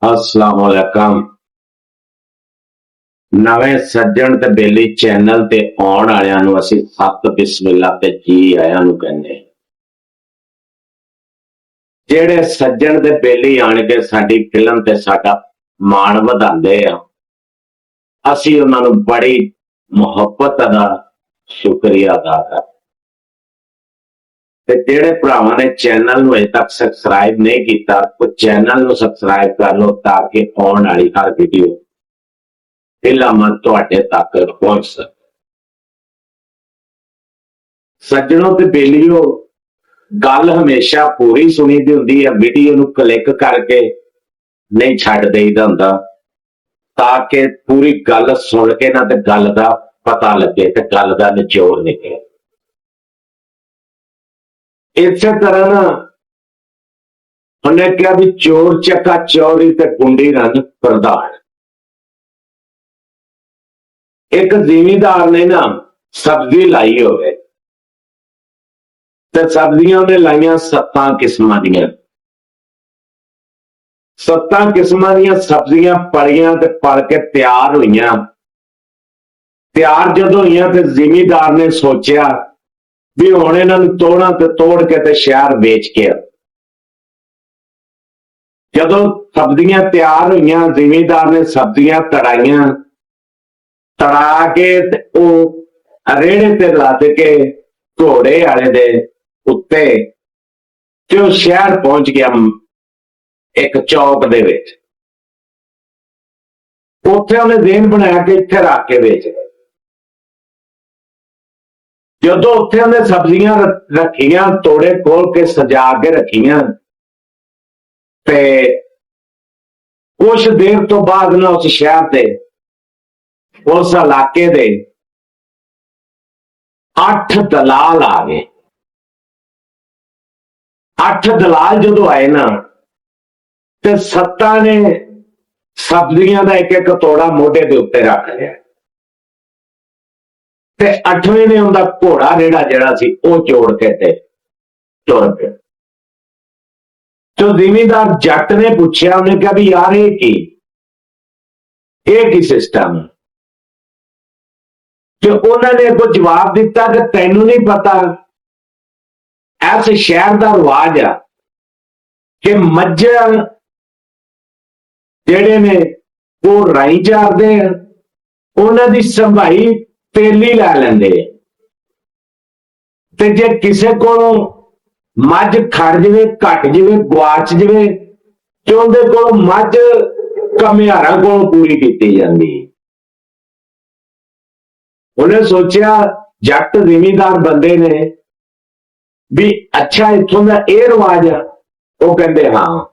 अस्सलाम वालेकुम। नवे सज्जन ते बेली चैनल ते आउण वालियां नूं असीं सत बिस्मिल्लाह ते जी आयां नूं कहंदे। ਜਿਹੜੇ सज्जन ते बेली आण के साडी फिल्म ते साडा माण ਵਧਾਉਂਦੇ ਆ, ਅਸੀਂ ਉਹਨਾਂ ਨੂੰ ਬੜੀ ਮੁਹੱਬਤ ਦਾ ਸ਼ੁਕਰੀਆ ਅਦਾ ਕਰਦੇ। ਤੇ ਜਿਹੜੇ ਭਰਾਵਾਂ ਨੇ ਚੈਨਲ ਨੂੰ ਅਜੇ ਤੱਕ ਸਬਸਕ੍ਰਾਈਬ ਨਹੀਂ ਕੀਤਾ, ਉਹ ਚੈਨਲ ਨੂੰ ਸਬਸਕ੍ਰਾਈਬ ਕਰ ਲਓ ਤਾਂ ਕਿ ਆਉਣ ਵਾਲੀ ਹਰ ਵੀਡੀਓ ਫਿਲਮ ਤੁਹਾਡੇ ਤੱਕ ਪਹੁੰਚ ਸਕੇ। ਸੱਜਣੋ ਤੇ ਬੇਲੀਓ, ਗੱਲ ਹਮੇਸ਼ਾ ਪੂਰੀ ਸੁਣੀ ਦੀ ਹੁੰਦੀ ਹੈ, ਵੀਡੀਓ ਨੂੰ ਕਲਿੱਕ ਕਰਕੇ ਨਹੀਂ ਛੱਡ ਦੇਈਦਾ ਹੁੰਦਾ ਤਾਂ ਕਿ ਪੂਰੀ ਗੱਲ ਸੁਣ ਕੇ ਨਾ ਤੇ ਗੱਲ ਦਾ ਪਤਾ ਲੱਗੇ ਤੇ ਗੱਲ ਦਾ ਨਿਚੋੜ ਨਿਕਲੇ। ਇਸੇ ਤਰ੍ਹਾਂ ਨਾ ਉਹਨੇ ਕਿਹਾ ਵੀ ਚੋਰ ਚੱਕਾ ਚੌਰੀ ਤੇ ਗੁੰਡੀ ਰੰਗ ਪ੍ਰਧਾਨ। ਇੱਕ ਜ਼ਿਮੀਂਦਾਰ ਨੇ ਨਾ ਸਬਜ਼ੀ ਲਾਈ ਹੋਵੇ ਤੇ ਸਬਜ਼ੀਆਂ ਉਹਨੇ ਲਾਈਆਂ 7 ਕਿਸਮਾਂ ਦੀਆਂ। 7 ਕਿਸਮਾਂ ਦੀਆਂ ਸਬਜ਼ੀਆਂ ਪਲੀਆਂ ਤੇ ਪਲ ਕੇ ਤਿਆਰ ਹੋਈਆਂ। ਤਿਆਰ ਜਦੋਂ ਹੋਈਆਂ ਤੇ ਜ਼ਿਮੀਂਦਾਰ ਨੇ ਸੋਚਿਆ ਵੀ ਹੁਣ ਇਹਨਾਂ ਨੂੰ ਤੋੜਾਂ ਤੇ ਤੋੜ ਕੇ ਤੇ ਸ਼ਹਿਰ ਵੇਚ ਕੇ। ਜਦੋਂ ਸਬਜ਼ੀਆਂ ਤਿਆਰ ਹੋਈਆਂ, ਜ਼ਿਮੀਂਦਾਰ ਨੇ ਸਬਜ਼ੀਆਂ ਤੜਾਈਆਂ, ਤੜਾ ਕੇ ਤੇ ਉਹ ਰੇੜੇ ਤੇ ਲੱਦ ਕੇ ਘੋੜੇ ਵਾਲੇ ਦੇ ਉੱਤੇ ਤੇ ਉਹ ਸ਼ਹਿਰ ਪਹੁੰਚ ਗਿਆ। ਇੱਕ ਚੌਕ ਦੇ ਵਿੱਚ ਉੱਥੇ ਉਹਨੇ ਦੇਨ ਬਣਾਇਆ ਕਿ ਇੱਥੇ ਰੱਖ ਕੇ ਵੇਚ। ਜਦੋਂ ਉੱਥੇ ਉਹਨੇ ਸਬਜ਼ੀਆਂ ਰੱਖੀਆਂ, ਤੋੜੇ ਖੋਲ ਕੇ ਸਜਾ ਕੇ ਰੱਖੀਆਂ ਤੇ ਕੁਛ ਦੇਰ ਤੋਂ ਬਾਅਦ ਨਾ ਉਸ ਸ਼ਹਿਰ ਤੇ, ਉਸ ਇਲਾਕੇ ਦੇ 8 ਦਲਾਲ ਆ ਗਏ। 8 ਦਲਾਲ ਜਦੋਂ ਆਏ ਨਾ ਤੇ 7 ਨੇ ਸਬਜ਼ੀਆਂ ਦਾ ਇੱਕ ਇੱਕ ਤੋੜਾ ਮੋਢੇ ਦੇ ਉੱਤੇ ਰੱਖ ਲਿਆ ਤੇ 8ਵੇਂ ਨੇ ਉਹਦਾ ਘੋੜਾ ਰੇੜਾ ਜਿਹੜਾ ਸੀ ਉਹ ਜੋੜ ਕੇ ਤੇ ਤੁਰ ਪਿਆ। ਤੇ ਜ਼ਿਮੀਂਦਾਰ ਜੱਟ ਨੇ ਪੁੱਛਿਆ, ਉਹਨੇ ਕਿਹਾ ਵੀ ਯਾਰ ਇਹ ਕੀ ਸਿਸਟਮ? ਤੇ ਉਹਨਾਂ ਨੇ ਅੱਗੋਂ ਜਵਾਬ ਦਿੱਤਾ ਕਿ ਤੈਨੂੰ ਨਹੀਂ ਪਤਾ, ਇਸ ਸ਼ਹਿਰ ਦਾ ਰਿਵਾਜ ਆ ਕਿ ਮੱਝਾਂ ਜਿਹੜੇ ਨੇ ਉਹ ਰਾਈ ਚਾਰਦੇ ਆ, ਉਹਨਾਂ ਦੀ ਸੰਭਾਈ ਤੇਲੀ ਲੈ ਲੈਂਦੇ ਤੇ ਜੇ ਕਿਸੇ ਕੋਲੋਂ ਮੱਝ ਖੜ ਜਵੇ, ਘਟ ਜਵੇ, ਗਵਾਚ ਜਵੇ ਤੇ ਉਹਦੇ ਕੋਲੋਂ ਮੱਝ ਕਮਿਆਰਾਂ ਕੋਲੋਂ ਪੂਰੀ ਕੀਤੀ ਜਾਂਦੀ। ਉਹਨੇ ਸੋਚਿਆ ਜੱਟ ਜ਼ਿਮੀਂਦਾਰ ਬੰਦੇ ਨੇ ਵੀ ਅੱਛਾ ਇੱਥੋਂ ਦਾ ਇਹ ਰਿਵਾਜ ਆ। ਉਹ ਕਹਿੰਦੇ ਹਾਂ।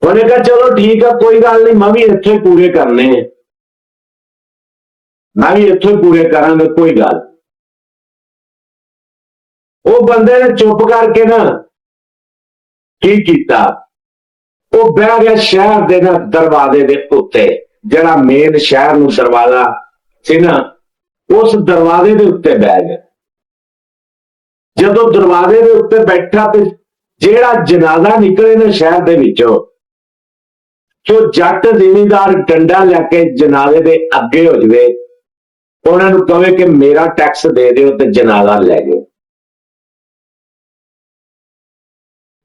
ਉਹਨੇ ਕਿਹਾ ਚਲੋ ਠੀਕ ਆ, ਕੋਈ ਗੱਲ ਨਹੀਂ, ਮੈਂ ਵੀ ਇੱਥੋਂ ਹੀ ਪੂਰੇ ਕਰਨੇ, ਮੈਂ ਵੀ ਇੱਥੋਂ ਹੀ ਪੂਰੇ ਕਰਾਂਗਾ, ਕੋਈ ਗੱਲ। ਉਹ ਬੰਦੇ ਨੇ ਚੁੱਪ ਕਰਕੇ ਨਾ ਕੀ ਕੀਤਾ, ਉਹ ਬਹਿ ਗਿਆ ਸ਼ਹਿਰ ਦੇ ਨਾ ਦਰਵਾਜ਼ੇ ਦੇ ਉੱਤੇ, ਜਿਹੜਾ ਮੇਨ ਸ਼ਹਿਰ ਨੂੰ ਦਰਵਾਜ਼ਾ ਸੀ ਨਾ, ਉਸ ਦਰਵਾਜ਼ੇ ਦੇ ਉੱਤੇ ਬਹਿ ਗਿਆ। ਜਦੋਂ ਦਰਵਾਜ਼ੇ ਦੇ ਉੱਤੇ ਬੈਠਾ ਤੇ ਜਿਹੜਾ ਜਨਾਜ਼ਾ ਨਿਕਲੇ ਨਾ ਸ਼ਹਿਰ ਦੇ ਵਿੱਚੋਂ, ਜੋ ਜੱਟ ਜ਼ਿਮੀਂਦਾਰ ਡੰਡਾ ਲੈ ਕੇ ਜਨਾਜ਼ੇ ਦੇ ਅੱਗੇ ਹੋ ਜਵੇ, ਉਹਨਾਂ ਨੂੰ ਕਹੇ ਕਿ ਮੇਰਾ ਟੈਕਸ ਦੇ ਦਿਓ ਤੇ ਜਨਾਜ਼ਾ ਲੈ ਜਾਓ।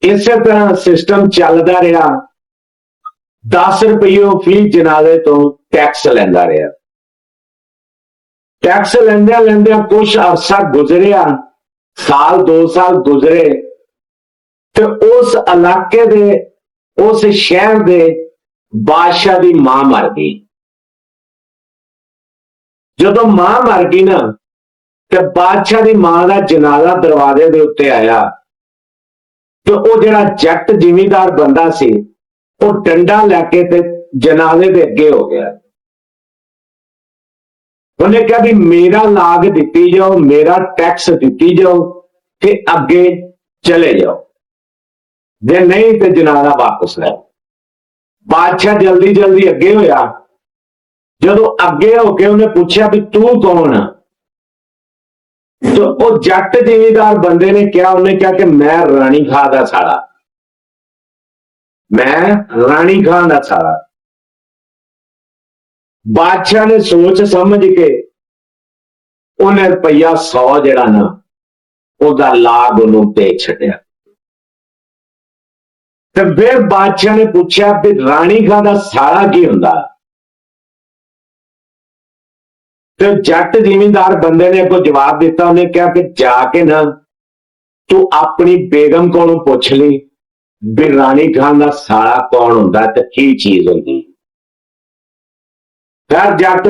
ਇਸੇ ਤਰ੍ਹਾਂ ਸਿਸਟਮ ਚੱਲਦਾ ਰਿਹਾ। 10 ਰੁਪਏ ਫੀ ਜਨਾਜ਼ੇ ਤੋਂ ਟੈਕਸ ਲੈਂਦਾ ਰਿਹਾ। ਟੈਕਸ ਲੈਂਦਿਆਂ ਲੈਂਦਿਆਂ ਕੁਛ ਅਰਸਾ ਗੁਜ਼ਰਿਆ, ਸਾਲ 2 ਸਾਲ ਗੁਜ਼ਰੇ ਤੇ ਉਸ ਇਲਾਕੇ ਦੇ, ਉਸ ਸ਼ਹਿਰ ਦੇ ਬਾਦਸ਼ਾਹ ਦੀ ਮਾਂ ਮਰ ਗਈ। ਜਦੋਂ ਮਾਂ ਮਰ ਗਈ ਨਾ ਤੇ ਬਾਦਸ਼ਾਹ ਦੀ ਮਾਂ ਦਾ ਜਨਾਜ਼ਾ ਦਰਵਾਜ਼ੇ ਦੇ ਉੱਤੇ ਆਇਆ ਤੇ ਉਹ ਜਿਹੜਾ ਜੱਟ ਜ਼ਿਮੀਂਦਾਰ ਬੰਦਾ ਸੀ, ਉਹ ਡੰਡਾ ਲੈ ਕੇ ਤੇ ਜਨਾਜ਼ੇ ਦੇ ਅੱਗੇ ਹੋ ਗਿਆ। ਉਹਨੇ ਕਿਹਾ ਵੀ ਮੇਰਾ ਲਾਗ ਦਿੱਤੀ ਜਾਓ, ਮੇਰਾ ਟੈਕਸ ਦਿੱਤੀ ਜਾਓ ਤੇ ਅੱਗੇ ਚਲੇ ਜਾਓ, ਜੇ ਨਹੀਂ ਤੇ ਜਨਾਜ਼ਾ ਵਾਪਸ ਲੈ। ਬਾਦਸ਼ਾਹ ਜਲਦੀ ਜਲਦੀ ਅੱਗੇ ਹੋਇਆ। ਜਦੋਂ ਅੱਗੇ ਹੋ ਕੇ ਉਹਨੇ ਪੁੱਛਿਆ ਵੀ ਤੂੰ ਕੌਣ ਆ, ਤੇ ਉਹ ਜੱਟ ਜ਼ਿਮੀਂਦਾਰ ਬੰਦੇ ਨੇ ਕਿਹਾ, ਉਹਨੇ ਕਿਹਾ ਕਿ ਮੈਂ ਰਾਣੀ ਖਾਂ ਦਾ ਸਾਲਾ। मैं रानी खां दा साला। बादशाह ने सोच समझ के उन्हें रुपया 100 जड़ा ना ओदा लाभ उन्होंने दे छड़िया। तो फिर बादशाह ने पूछा कि रानी खां दा साला की हुंदा। तो जट जिमींदार बंदे ने को जवाब दिता, उन्हें कहा कि जाके ना तू अपनी बेगम को पूछ ली भी रानी खां दा साला कौन हुंदा ते की चीज हुंदी। फिर जट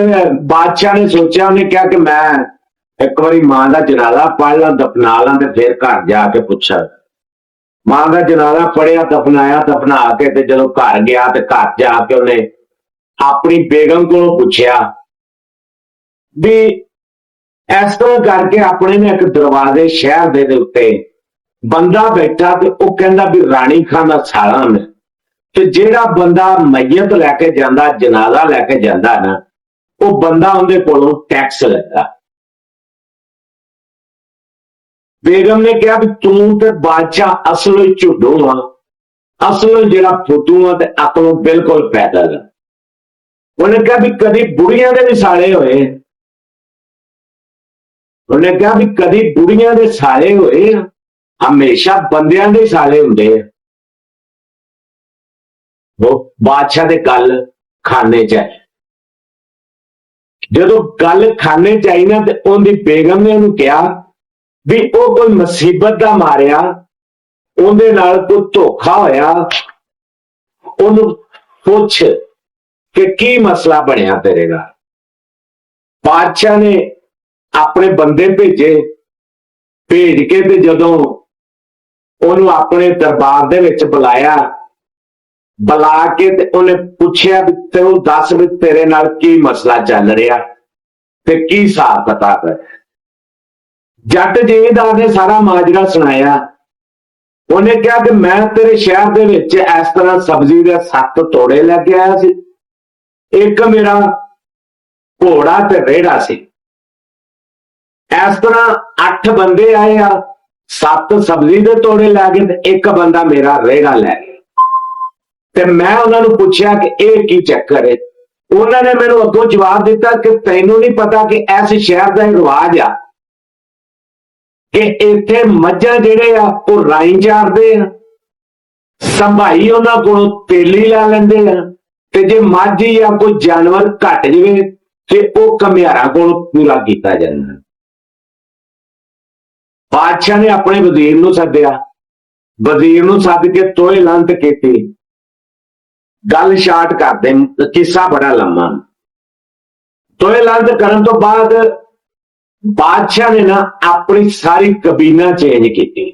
बादशाह ने सोचा, उन्हें कहा कि मैं एक बारी मां का जनाजा पढ़ ला, दफना ला, ते फिर घर जाके पूछा। मां का जनाजा पढ़िया, दफनाया, दफना के ते जदों घर गया ते घर जाके उन्हें अपनी बेगम को पूछया भी इस तरह करके अपने ने एक दरवाजे शहर दे उत्ते बंदा बैठा ते वो कहंदा भी रानी खां दा साला मैं। ते जेड़ा बंदा मैयत लैके जांदा, जनाजा लैके जांदा ना, वो बंदा उनदे कोलों टैक्स लैंदा। बेगम ने कहा भी तू ते बादशाह असलों ही झुड्डू आ, असलों जेड़ा फुद्दू आ ते अकलों बिल्कुल पैदल आ। उन्हें कहा भी कदी बुढ़ियां दे भी साले होए, उन्हें कहा भी कदी बुढ़ियां दे साले होए, हमेशा बंदियां दे साले हुंदे आ। वो बादशाह दे गल खाने च आई। जदों गल खाने च आई ना ते उनदी बेगम ने उन्हें कहा भी वो कोई मुसीबत दा मारिया, उनदे नाल कोई धोखा होया, उन्हें पुछ कि की मसला बनया तेरे नाल। बादशाह ने अपने बंदे भेजे, भेज के ते जदों उन्होंने अपने दरबार दे विच बुलाया, बुला के ते उन्हें पूछया भी तेनू दस भी तेरे नाल की मसला चल रहा ते की हिसाब किताब है। जट जिमींदार ने सारा माजरा सुनाया। उन्हें कहा कि मैं तेरे शहर दे विच इस तरह सब्जी दे 7 तोड़े लेके आया सी, एक मेरा घोड़ा ते रेड़ा सी। इस तरह 8 बंदे आए आ, 7 सब्जी दे तोड़े लै गए ते एक बंदा मेरा रेड़ा लै गया। ते मैं उन्होंने पूछया कि यह की चक्कर है। उन्होंने मैनू अगों जवाब दिता कि तैनू नहीं पता कि इस शहर का रिवाज आ कि इत्थे मझां जिहड़े आ वो राई चारदे आ, संभाई उन्हां कोलों तेली ला लैंदे आ, ते जे मझ या कोई जानवर घट जावे ते वो घमियारा कोलों पूरा कीता जांदा। बादशाह ने अपने वजीर नूं सद्दिया, वजीर नूं सद के तोए लांत कीती। गल शार्ट करते, किस्सा बड़ा लंबा। तोए लांत करन तो बाद बादशाह ने ना अपनी सारी कबीना चेंज की।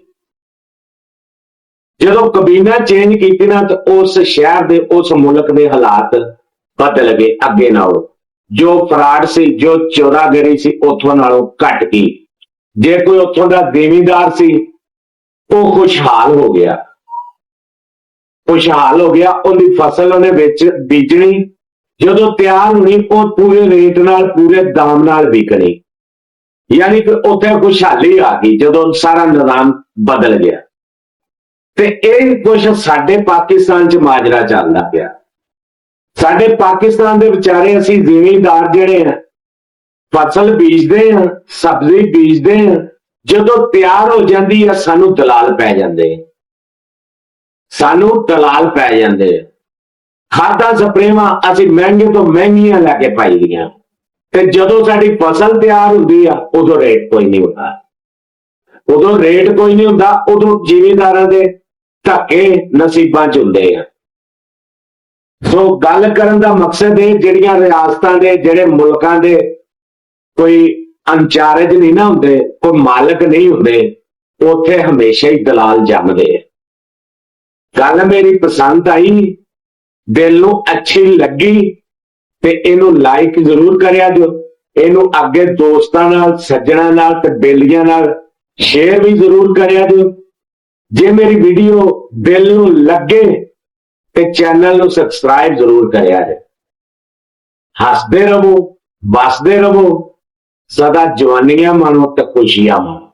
जदों कबीना चेंज की ना तो उस शहर दे, उस मुल्क के हालात बदल गए अगे नालों। जो फराड सी, जो चोरागिरी सी, उथों नालों घट गई। जे कोई उथों का देवीदार सी वो खुशहाल हो गया, खुशहाल हो गया। उनकी फसल उन्हें बेच बीजनी, जदों तैयार होनी वो पूरे रेट नाल, पूरे दाम नाल बिकनी। यानी कि उत्थे खुशहाली आ गई जदों सारा निजाम बदल गया। ते यह कुछ साडे पाकिस्तान च माजरा चलदा पिया। साडे पाकिस्तान दे विचारे असीं जिमींदार जिहड़े आ फसल बीजते हैं, सब्जी बीजते हैं, जदों तैयार हो जाती है सानू दलाल पै जाते, सानू दलाल पै जाते। खादा स्प्रेवां असीं महंगे तो महंगियां लैके पाई दियां, ते जदों साडी फसल तैयार होंदी आ उदों रेट कोई नहीं होता, उदों रेट कोई नहीं होता। उदों जिमींदारां दे धक्के नसीबां च हुंदे आ। सो गल करन दा मकसद है जिहड़ियां रियासतां दे, जिहड़े मुल्कां दे कोई इंचार्ज नहीं ना होंदे, कोई मालिक नहीं होंदे, उत्थे हमेशा ही दलाल जमदे। गल मेरी पसंद आई, दिल नूं अच्छी लगी ते इनू लाइक जरूर करिया जो, इनू अगे दोस्तां नाल, सज्जणां नाल ते बेलियां नाल शेयर भी जरूर करिया जो। जे मेरी वीडियो दिल नूं लगे ते चैनल नूं सबसक्राइब जरूर करिया जे। हसदे रहो, बसदे रहो, सदा जवानियां मानो ते खुशियां मानो।